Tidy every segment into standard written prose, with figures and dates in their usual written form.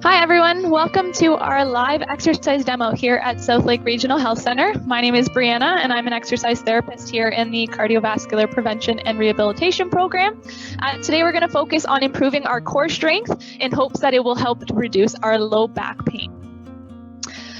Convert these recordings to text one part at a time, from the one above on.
Hi everyone, welcome to our live exercise demo here at South Lake Regional Health Center. My name is Brianna and I'm an exercise therapist here in the Cardiovascular Prevention and Rehabilitation Program. Today we're going to focus on improving our core strength in hopes that it will help to reduce our low back pain.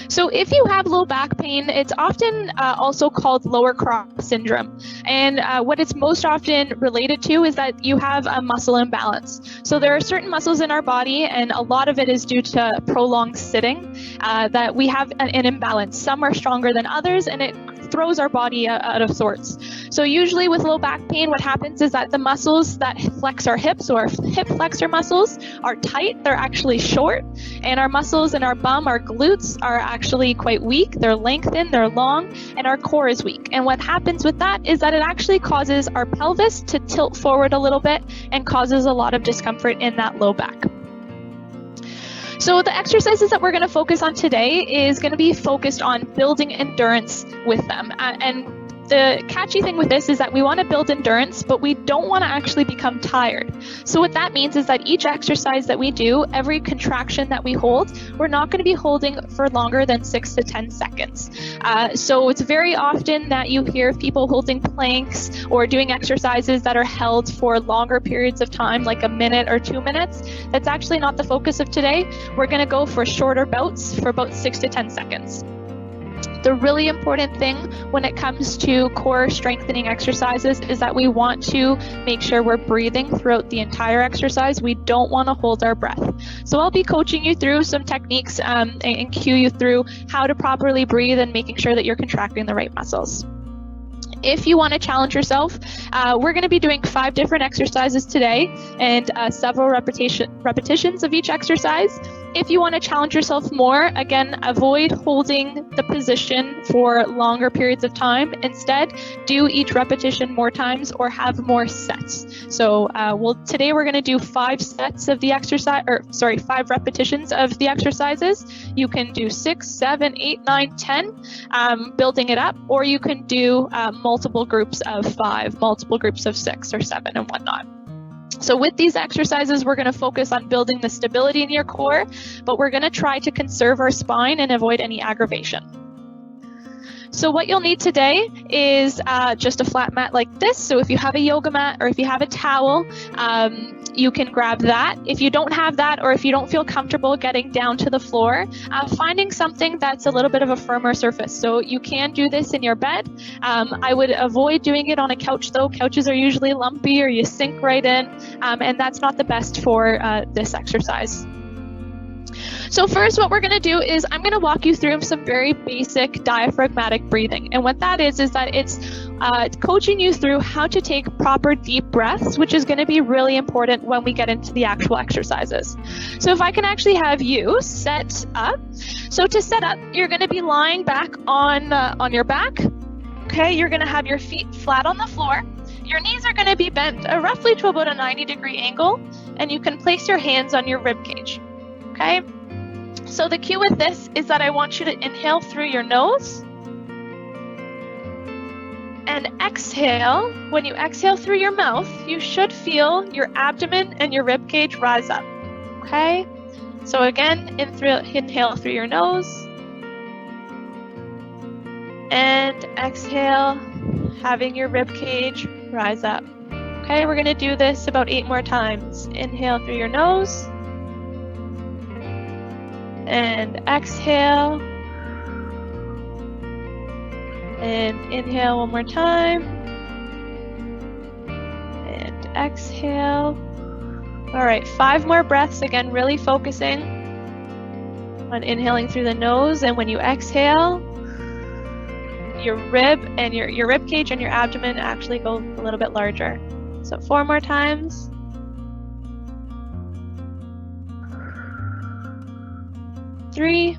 So if you have low back pain, it's often also called lower cross syndrome. And what it's most often related to is that you have a muscle imbalance. So there are certain muscles in our body, and a lot of it is due to prolonged sitting, that we have an imbalance. Some are stronger than others, and it throws our body out of sorts. So usually with low back pain, what happens is that the muscles that flex our hips, or hip flexor muscles, are tight. They're actually short, and our muscles in our bum, our glutes, are actually quite weak. They're lengthened, they're long, and our core is weak. And what happens with that is that it actually causes our pelvis to tilt forward a little bit and causes a lot of discomfort in that low back. So the exercises that we're going to focus on today is going to be focused on building endurance with them. And the catchy thing with this is that we want to build endurance, but we don't want to actually become tired. So what that means is that each exercise that we do, every contraction that we hold, we're not going to be holding for longer than 6 to 10 seconds. So it's very often that you hear people holding planks or doing exercises that are held for longer periods of time, like a minute or 2 minutes. That's actually not the focus of today. We're going to go for shorter bouts for about 6 to 10 seconds. The really important thing when it comes to core strengthening exercises is that we want to make sure we're breathing throughout the entire exercise. We don't want to hold our breath. So I'll be coaching you through some techniques and cue you through how to properly breathe and making sure that you're contracting the right muscles. If you want to challenge yourself, we're going to be doing 5 different exercises today and several repetitions of each exercise. If you want to challenge yourself more, again, avoid holding the position for longer periods of time. Instead, do each repetition more times or have more sets. So today we're going to do 5 sets of the exercise, 5 repetitions of the exercises. You can do 6, 7, 8, 9, 10, building it up, or you can do multiple groups of 5, multiple groups of 6 or 7 and whatnot. So with these exercises, we're going to focus on building the stability in your core, but we're going to try to conserve our spine and avoid any aggravation. So what you'll need today is just a flat mat like this. So if you have a yoga mat or if you have a towel, you can grab that. If you don't have that, or if you don't feel comfortable getting down to the floor, finding something that's a little bit of a firmer surface. So you can do this in your bed. I would avoid doing it on a couch though. Couches are usually lumpy or you sink right in, and that's not the best for this exercise. So first, what we're going to do is I'm going to walk you through some very basic diaphragmatic breathing. And what that is that it's coaching you through how to take proper deep breaths, which is going to be really important when we get into the actual exercises. So if I can actually have you set up. So to set up, you're going to be lying back on your back. Okay, you're going to have your feet flat on the floor. Your knees are going to be bent roughly to about a 90-degree angle, and you can place your hands on your rib cage. Okay, so the cue with this is that I want you to inhale through your nose and exhale. When you exhale through your mouth, you should feel your abdomen and your rib cage rise up. Okay, so again, inhale through your nose and exhale, having your rib cage rise up. Okay, we're going to do this about 8 more times. Inhale through your nose and exhale, and inhale one more time, and exhale. All right, 5 more breaths, again, really focusing on inhaling through the nose, and when you exhale, your rib and your rib cage and your abdomen actually go a little bit larger. So 4 more times. 3,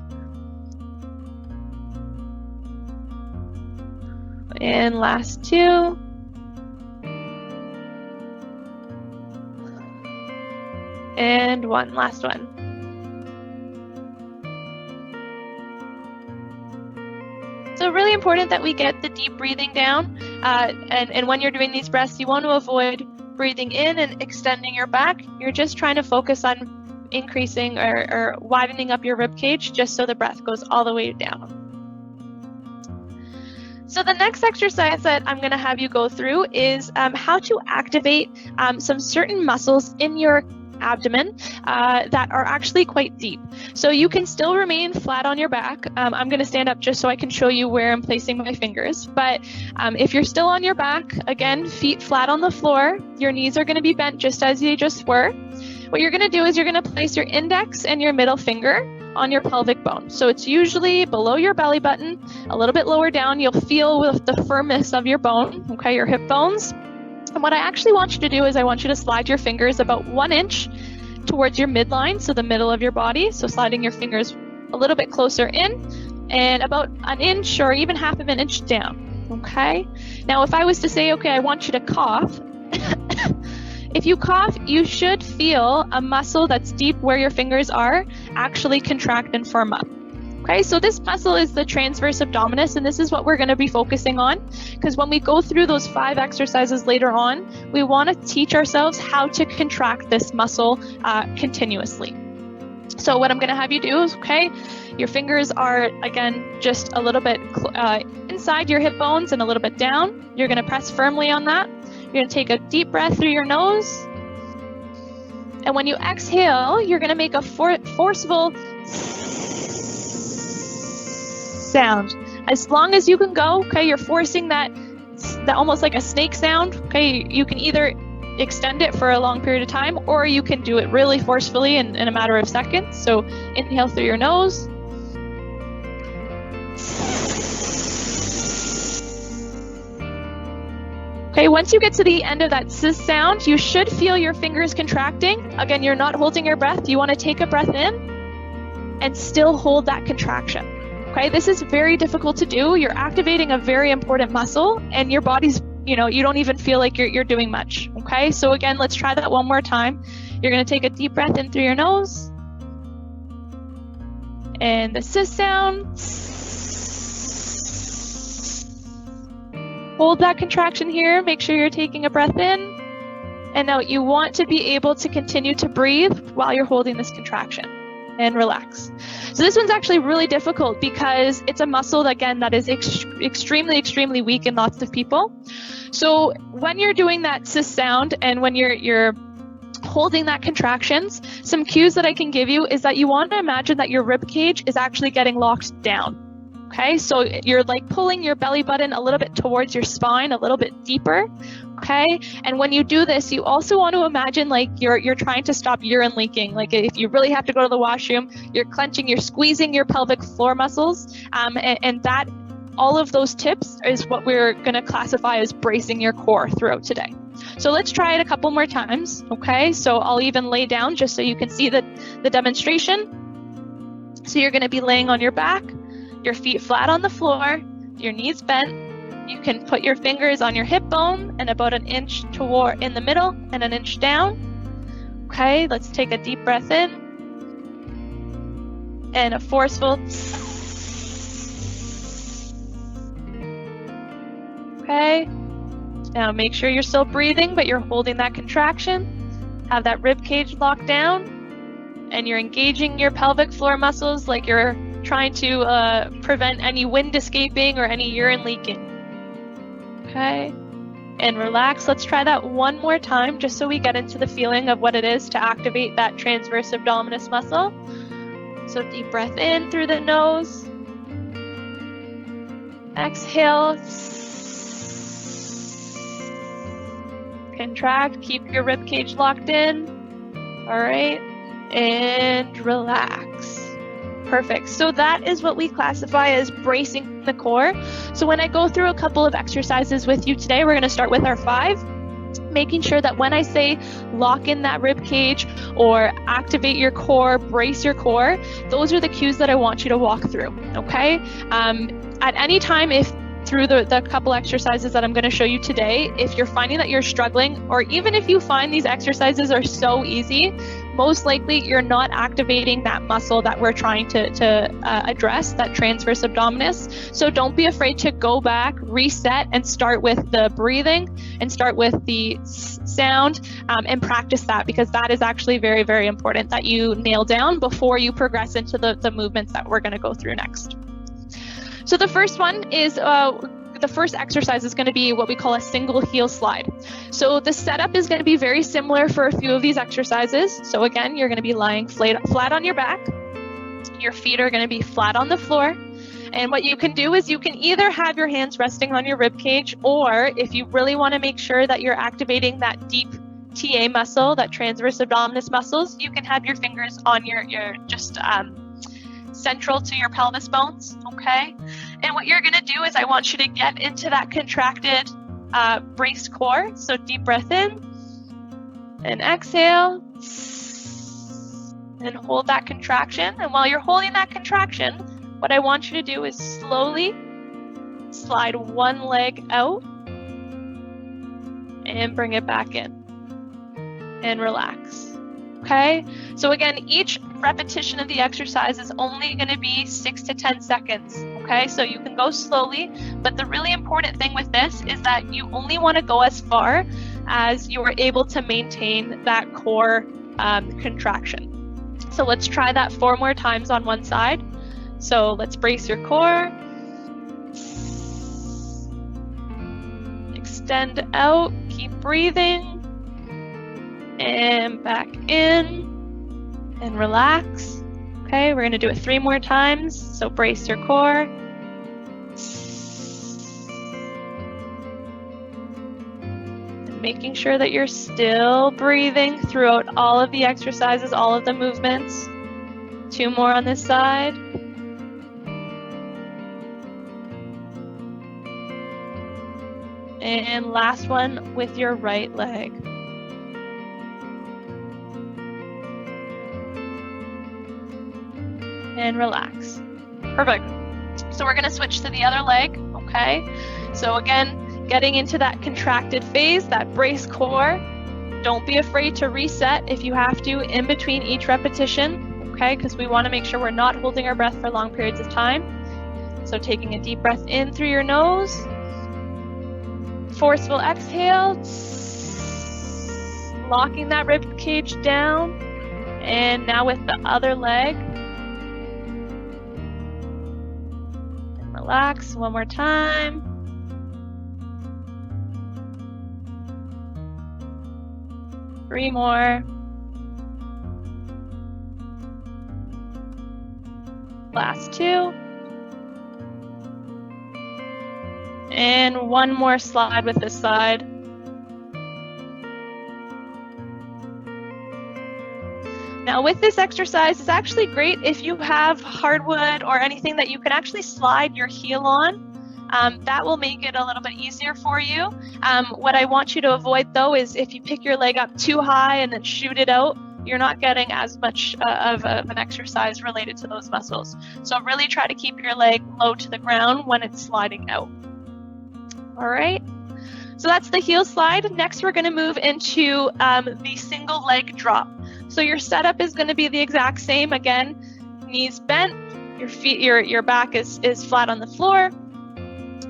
and last 2, and 1, last one. So really important that we get the deep breathing down, and when you're doing these breaths, you want to avoid breathing in and extending your back. You're just trying to focus on increasing or widening up your rib cage just so the breath goes all the way down. So the next exercise that I'm going to have you go through is how to activate some certain muscles in your abdomen that are actually quite deep. So you can still remain flat on your back. I'm going to stand up just so I can show you where I'm placing my fingers. But if you're still on your back, again, feet flat on the floor, your knees are going to be bent just as they just were. What you're going to do is you're going to place your index and your middle finger on your pelvic bone. So it's usually below your belly button, a little bit lower down. You'll feel with the firmness of your bone, okay, your hip bones. And what I actually want you to do is I want you to slide your fingers about 1 inch towards your midline, so the middle of your body. So sliding your fingers a little bit closer in and about 1 inch or even half of an inch down, okay? Now, if I was to say, okay, I want you to cough, if you cough, you should feel a muscle that's deep where your fingers are actually contract and firm up. Okay, so this muscle is the transverse abdominis, and this is what we're going to be focusing on, because when we go through those 5 exercises later on, we want to teach ourselves how to contract this muscle continuously. So what I'm going to have you do is, okay, your fingers are, again, just a little bit inside your hip bones and a little bit down. You're going to press firmly on that. You're going to take a deep breath through your nose. And when you exhale, you're going to make a forceful sound. As long as you can go, okay, you're forcing that almost like a snake sound. Okay, you can either extend it for a long period of time, or you can do it really forcefully in a matter of seconds. So inhale through your nose. Okay, once you get to the end of that sis sound, you should feel your fingers contracting. Again, you're not holding your breath. You want to take a breath in and still hold that contraction. Okay, this is very difficult to do. You're activating a very important muscle, and your body's, you don't even feel like you're doing much. Okay, so again, let's try that one more time. You're going to take a deep breath in through your nose. And the sis sound. Hold that contraction here. Make sure you're taking a breath in. And now you want to be able to continue to breathe while you're holding this contraction, and relax. So this one's actually really difficult because it's a muscle, again, that is extremely, extremely weak in lots of people. So when you're doing that sis sound and when you're holding that contractions, some cues that I can give you is that you want to imagine that your rib cage is actually getting locked down. Okay, so you're like pulling your belly button a little bit towards your spine, a little bit deeper. Okay, and when you do this, you also want to imagine like you're trying to stop urine leaking. Like if you really have to go to the washroom, you're clenching, you're squeezing your pelvic floor muscles, and that all of those tips is what we're going to classify as bracing your core throughout today. So let's try it a couple more times. Okay, so I'll even lay down just so you can see the demonstration. So you're going to be laying on your back. Your feet flat on the floor, your knees bent. You can put your fingers on your hip bone and about 1 inch in the middle and 1 inch down. Okay, let's take a deep breath in. And a forceful. Okay. Now make sure you're still breathing, but you're holding that contraction. Have that rib cage locked down. And you're engaging your pelvic floor muscles like you're trying to prevent any wind escaping or any urine leaking. Okay, and relax. Let's try that one more time just so we get into the feeling of what it is to activate that transverse abdominis muscle. So deep breath in through the nose. Exhale. Contract. Keep your rib cage locked in. All right, and relax. Perfect. So that is what we classify as bracing the core. So when I go through a couple of exercises with you today, we're going to start with our 5, making sure that when I say lock in that rib cage or activate your core, brace your core, those are the cues that I want you to walk through. Okay. At any time, if through the couple exercises that I'm going to show you today, if you're finding that you're struggling, or even if you find these exercises are so easy, most likely you're not activating that muscle that we're trying to address, that transverse abdominis. So don't be afraid to go back, reset, and start with the breathing and start with the sound and practice that, because that is actually very, very important that you nail down before you progress into the movements that we're going to go through next. So the first one is the first exercise is going to be what we call a single heel slide. So the setup is going to be very similar for a few of these exercises. So again, you're going to be lying flat on your back. Your feet are going to be flat on the floor. And what you can do is you can either have your hands resting on your rib cage, or if you really want to make sure that you're activating that deep TA muscle, that transverse abdominis muscles, you can have your fingers on your just central to your pelvis bones, okay? And what you're going to do is I want you to get into that contracted braced core. So deep breath in and exhale and hold that contraction. And while you're holding that contraction, what I want you to do is slowly slide one leg out and bring it back in and relax. Okay, so again, each repetition of the exercise is only going to be 6 to 10 seconds. Okay, so you can go slowly, but the really important thing with this is that you only want to go as far as you are able to maintain that core contraction. So let's try that 4 more times on one side. So let's brace your core. Extend out, keep breathing. And back in and relax. Okay, we're going to do it 3 more times. So brace your core. And making sure that you're still breathing throughout all of the exercises, all of the movements. 2 more on this side. And last one with your right leg. And relax. Perfect. So we're going to switch to the other leg, okay? So again, getting into that contracted phase, that brace core. Don't be afraid to reset if you have to in between each repetition, okay? Because we want to make sure we're not holding our breath for long periods of time. So taking a deep breath in through your nose. Forceful exhale. Locking that rib cage down. And now with the other leg. Relax 1 more time. Three more. Last 2. And 1 more slide with this side. Now with this exercise, it's actually great if you have hardwood or anything that you can actually slide your heel on. That will make it a little bit easier for you. What I want you to avoid though is if you pick your leg up too high and then shoot it out, you're not getting as much of an exercise related to those muscles. So really try to keep your leg low to the ground when it's sliding out. All right. So that's the heel slide. Next, we're going to move into the single leg drop. So your setup is going to be the exact same. Again, knees bent, your feet, your back is flat on the floor,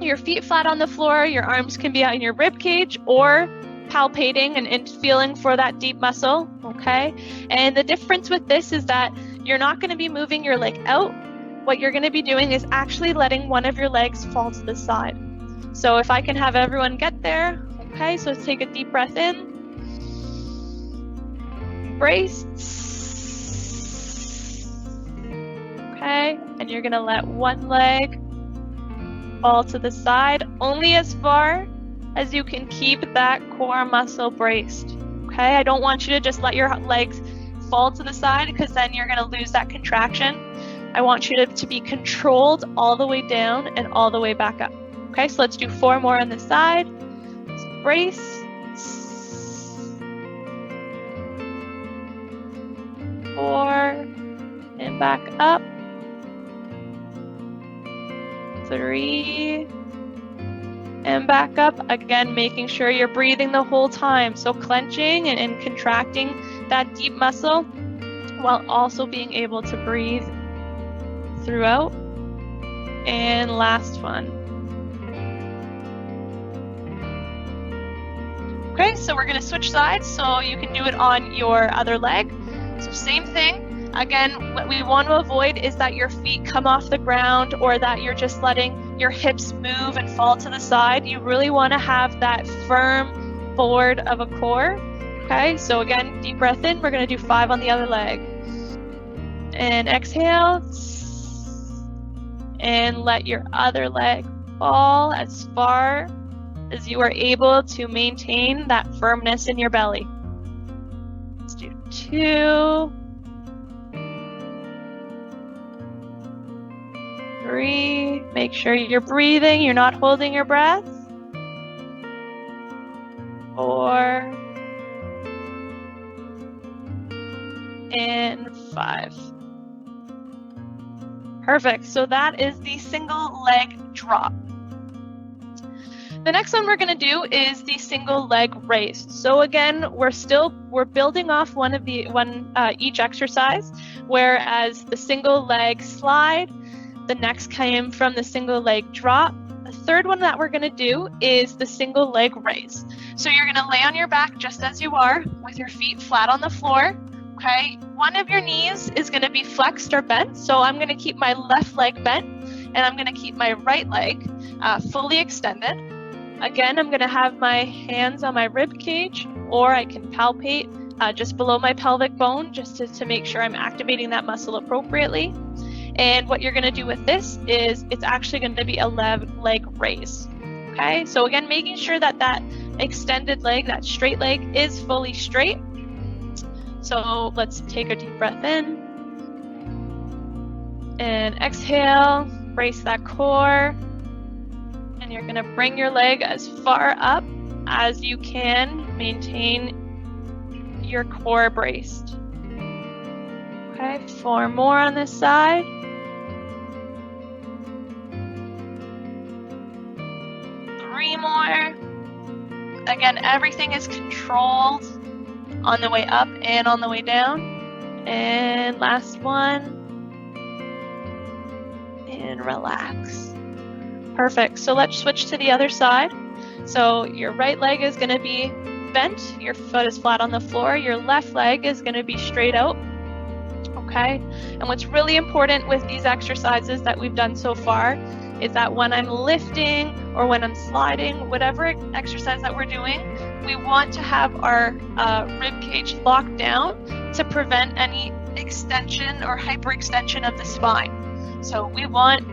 your feet flat on the floor, your arms can be out in your rib cage or palpating and feeling for that deep muscle, okay? And the difference with this is that you're not going to be moving your leg out. What you're going to be doing is actually letting one of your legs fall to the side. So if I can have everyone get there, okay? So let's take a deep breath in. Brace. Okay, and you're gonna let one leg fall to the side, only as far as you can keep that core muscle braced. Okay, I don't want you to just let your legs fall to the side because then you're gonna lose that contraction. I want you to be controlled all the way down and all the way back up. Okay, so let's do 4 more on the side. So brace. 4 and back up. 3 and back up. Again, making sure you're breathing the whole time. So clenching and contracting that deep muscle while also being able to breathe throughout. And last one. Okay, so we're going to switch sides so you can do it on your other leg. So same thing. Again, what we want to avoid is that your feet come off the ground or that you're just letting your hips move and fall to the side. You really want to have that firm forward of a core. Okay, so again, deep breath in. We're going to do 5 on the other leg. And exhale. And let your other leg fall as far as you are able to maintain that firmness in your belly. Let's do 2, 3. Make sure you're breathing, you're not holding your breath. 4. And 5. Perfect. So that is the single leg drop. The next one we're going to do is the single leg raise. So again, we're building off each exercise, whereas the single leg slide, the next came from the single leg drop. The third one that we're going to do is the single leg raise. So you're going to lay on your back just as you are with your feet flat on the floor. Okay, one of your knees is going to be flexed or bent. So I'm going to keep my left leg bent and I'm going to keep my right leg fully extended. Again, I'm going to have my hands on my rib cage, or I can palpate just below my pelvic bone just to make sure I'm activating that muscle appropriately. And what you're going to do with this is it's actually going to be a leg raise. Okay, so again, making sure that extended leg, that straight leg, is fully straight. So let's take a deep breath in and exhale, brace that core. And you're going to bring your leg as far up as you can, maintain your core braced. Okay, 4 more on this side. 3 more. Again, everything is controlled on the way up and on the way down. And last one. And relax. Perfect. So let's switch to the other side. So your right leg is going to be bent. Your foot is flat on the floor. Your left leg is going to be straight out. Okay. And what's really important with these exercises that we've done so far is that when I'm lifting or when I'm sliding, whatever exercise that we're doing, we want to have our rib cage locked down to prevent any extension or hyperextension of the spine. So we want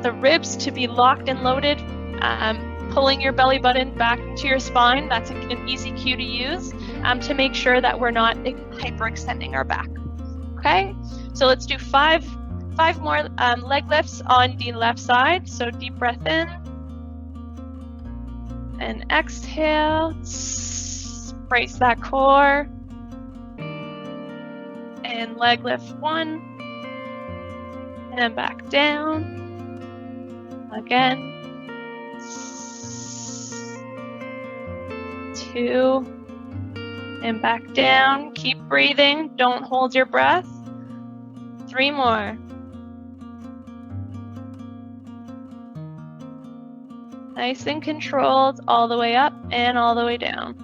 the ribs to be locked and loaded, pulling your belly button back into your spine. That's an easy cue to use to make sure that we're not hyperextending our back. Okay, so let's do 5 more leg lifts on the left side. So deep breath in and exhale. Brace that core. And leg lift 1 and back down. Again, 2 and back down. Keep breathing. Don't hold your breath. 3 more. Nice and controlled all the way up and all the way down.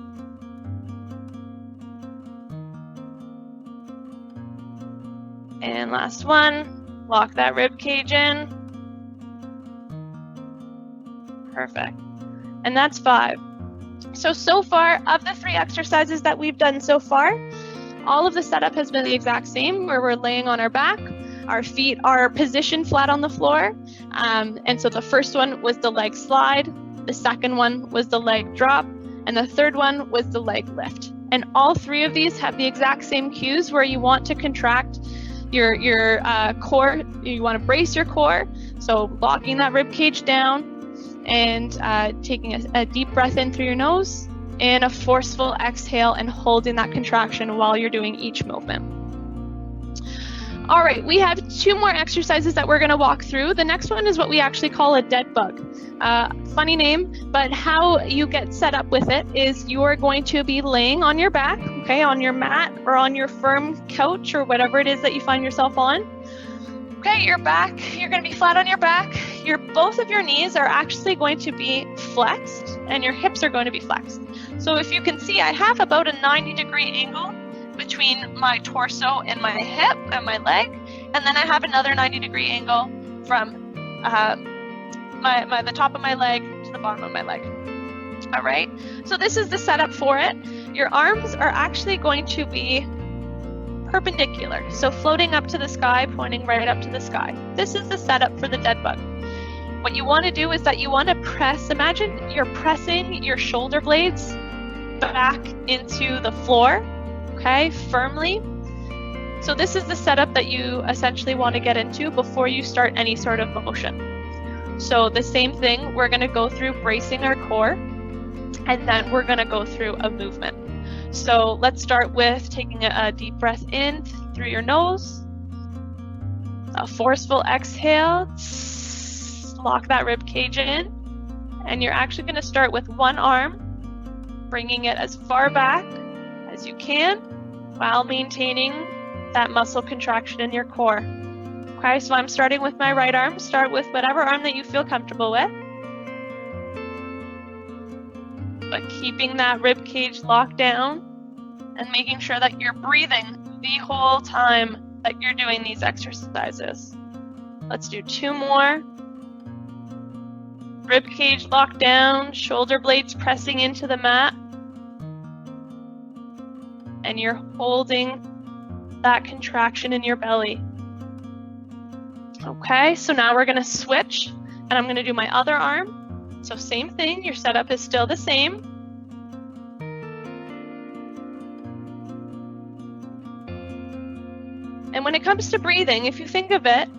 And last one. Lock that rib cage in. Perfect. And that's 5. So far, of the 3 exercises that we've done so far, all of the setup has been the exact same, where we're laying on our back, our feet are positioned flat on the floor. And so the first one was the leg slide, the second one was the leg drop, and the third one was the leg lift. And all 3 of these have the exact same cues where you want to contract your core, you want to brace your core. So locking that rib cage down, and taking a deep breath in through your nose and a forceful exhale and holding that contraction while you're doing each movement. All right, we have 2 more exercises that we're going to walk through. The next one is what we actually call a dead bug. Funny name, but how you get set up with it is you are going to be laying on your back, okay, on your mat or on your firm couch or whatever it is that you find yourself on. Okay, your back, you're going to be flat on your back. Both of your knees are actually going to be flexed and your hips are going to be flexed. So if you can see, I have about a 90-degree angle between my torso and my hip and my leg, and then I have another 90-degree angle from the top of my leg to the bottom of my leg. All right, so this is the setup for it. Your arms are actually going to be perpendicular, so floating up to the sky, pointing right up to the sky. This is the setup for the dead bug. What you want to do is that you want to press, imagine you're pressing your shoulder blades back into the floor, okay, firmly. So this is the setup that you essentially want to get into before you start any sort of motion. So the same thing, we're going to go through bracing our core, and then we're going to go through a movement. So let's start with taking a deep breath in through your nose, a forceful exhale, lock that rib cage in, and you're actually going to start with one arm, bringing it as far back as you can while maintaining that muscle contraction in your core. Okay, so I'm starting with my right arm. Start with whatever arm that you feel comfortable with, but keeping that rib cage locked down and making sure that you're breathing the whole time that you're doing these exercises. Let's do 2 more. Rib cage locked down, shoulder blades pressing into the mat, and you're holding that contraction in your belly. Okay, so now we're going to switch, and I'm going to do my other arm. So same thing, your setup is still the same. And when it comes to breathing, if you think of it,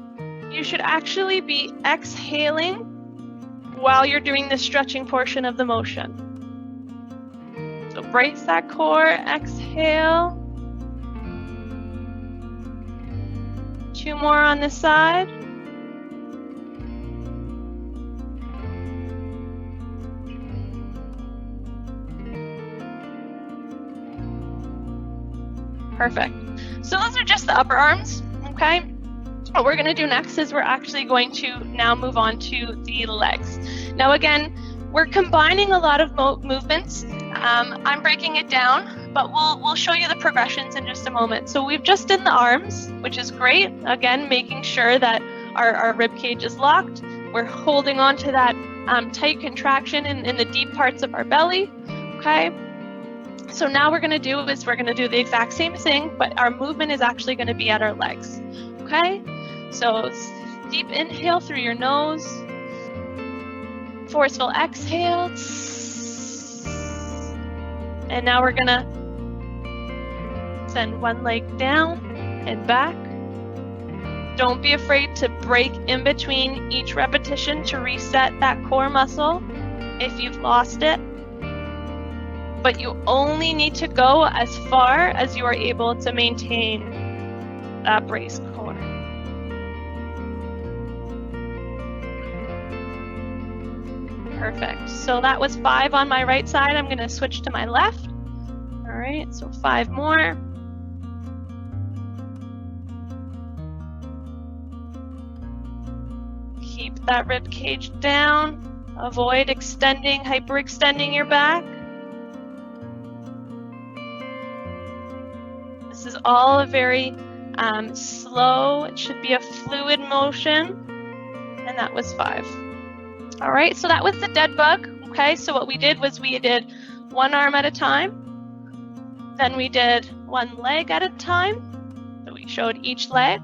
you should actually be exhaling while you're doing the stretching portion of the motion. So brace that core, exhale. 2 more on this side. Perfect. So those are just the upper arms, okay? What we're going to do next is we're actually going to now move on to the legs. Now again, we're combining a lot of movements. I'm breaking it down, but we'll show you the progressions in just a moment. So we've just done the arms, which is great. Again, making sure that our rib cage is locked. We're holding on to that tight contraction in the deep parts of our belly, okay? So now we're going to do the exact same thing, but our movement is actually going to be at our legs, okay? So deep inhale through your nose, forceful exhale, and now we're going to send one leg down and back. Don't be afraid to break in between each repetition to reset that core muscle if you've lost it. But you only need to go as far as you are able to maintain that braced core. Perfect. So that was 5 on my right side. I'm going to switch to my left. All right, so 5 more. Keep that rib cage down. Avoid hyperextending your back. This is all a very slow, it should be a fluid motion, and that was 5. All right, so that was the dead bug, okay? So what we did was we did one arm at a time, then we did one leg at a time, so we showed each leg.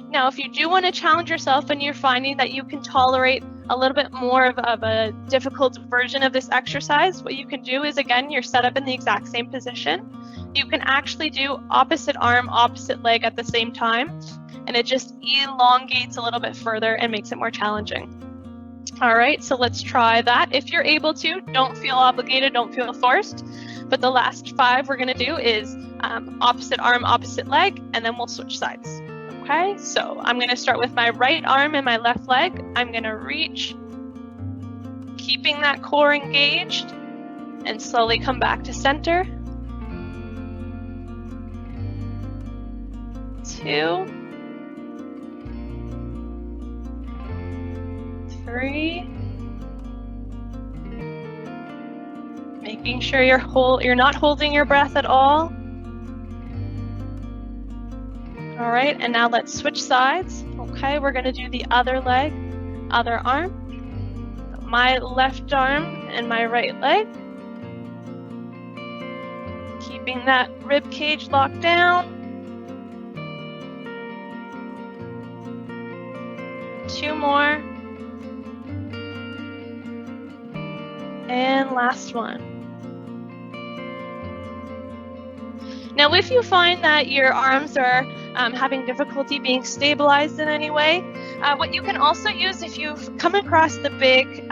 Now, if you do want to challenge yourself and you're finding that you can tolerate a little bit more of a difficult version of this exercise, what you can do is, again, you're set up in the exact same position. You can actually do opposite arm, opposite leg at the same time, and it just elongates a little bit further and makes it more challenging. All right, so let's try that. If you're able to, don't feel obligated, don't feel forced, but the last 5 we're going to do is opposite arm, opposite leg, and then we'll switch sides. Okay, so I'm going to start with my right arm and my left leg. I'm going to reach, keeping that core engaged, and slowly come back to center. 2, 3. Making sure you're not holding your breath at all. All right, and now let's switch sides. Okay, we're going to do the other leg, other arm. My left arm and my right leg. Keeping that rib cage locked down. 2 more. And last one. Now, if you find that your arms are having difficulty being stabilized in any way, what you can also use, if you've come across the big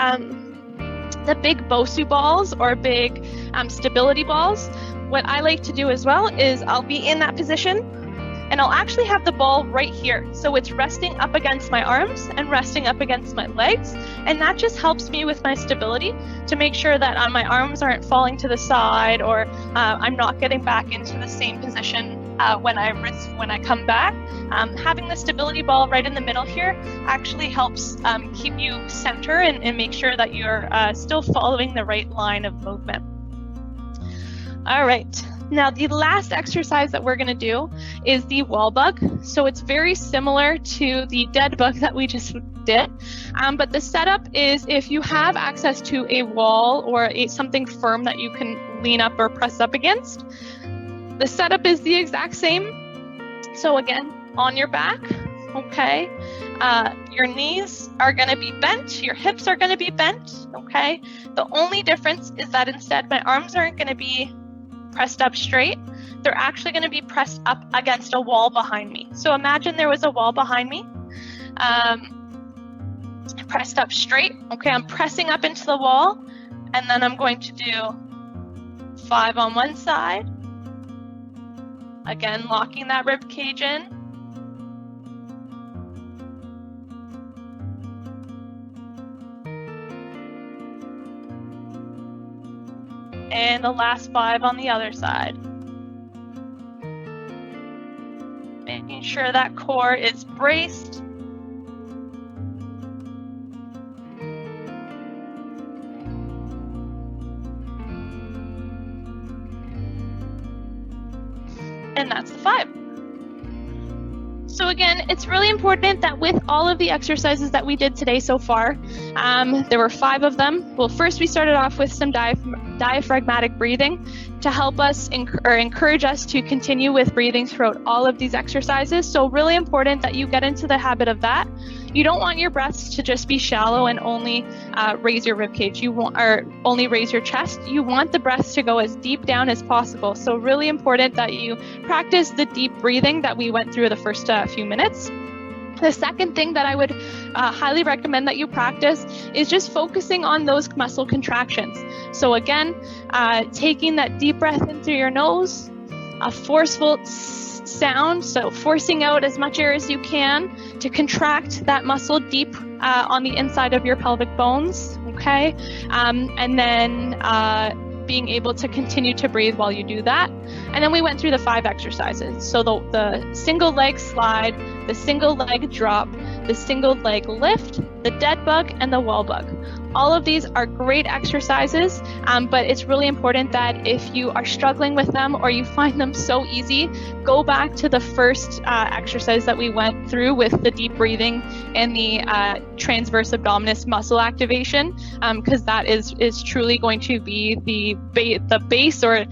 BOSU balls or big stability balls, what I like to do as well is I'll be in that position and I'll actually have the ball right here. So it's resting up against my arms and resting up against my legs. And that just helps me with my stability to make sure that my arms aren't falling to the side, or I'm not getting back into the same position when I come back. Having the stability ball right in the middle here actually helps keep you center and make sure that you're still following the right line of movement. All right. Now, the last exercise that we're going to do is the wall bug. So it's very similar to the dead bug that we just did. But the setup is, if you have access to a wall or something firm that you can lean up or press up against, the setup is the exact same. So again, on your back, okay? Your knees are going to be bent. Your hips are going to be bent, okay? The only difference is that instead my arms aren't going to be pressed up straight. They're actually going to be pressed up against a wall behind me. So imagine there was a wall behind me, pressed up straight. Okay, I'm pressing up into the wall, and then I'm going to do 5 on one side. Again, locking that rib cage in. And the last 5 on the other side. Making sure that core is braced. And that's the 5. So again, it's really important that with all of the exercises that we did today so far, there were 5 of them. Well, first we started off with some diaphragmatic breathing to help us encourage us to continue with breathing throughout all of these exercises. So really important that you get into the habit of that. You don't want your breaths to just be shallow and only raise your ribcage. Or only raise your chest. You want the breaths to go as deep down as possible. So really important that you practice the deep breathing that we went through the first few minutes. The second thing that I would highly recommend that you practice is just focusing on those muscle contractions. So again, taking that deep breath in through your nose, a forceful sound, so forcing out as much air as you can to contract that muscle deep on the inside of your pelvic bones, okay? And then being able to continue to breathe while you do that. And then we went through the 5 exercises. So the single leg slide, the single leg drop, the single leg lift, the dead bug, and the wall bug. All of these are great exercises, but it's really important that if you are struggling with them or you find them so easy, go back to the first exercise that we went through with the deep breathing and the transverse abdominis muscle activation, because that is truly going to be the base or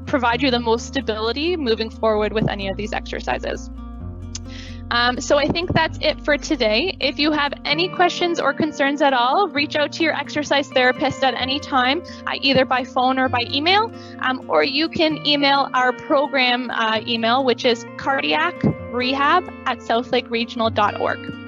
provide you the most stability moving forward with any of these exercises. So I think that's it for today. If you have any questions or concerns at all, reach out to your exercise therapist at any time, either by phone or by email, or you can email our program email, which is cardiacrehab@southlakeregional.org.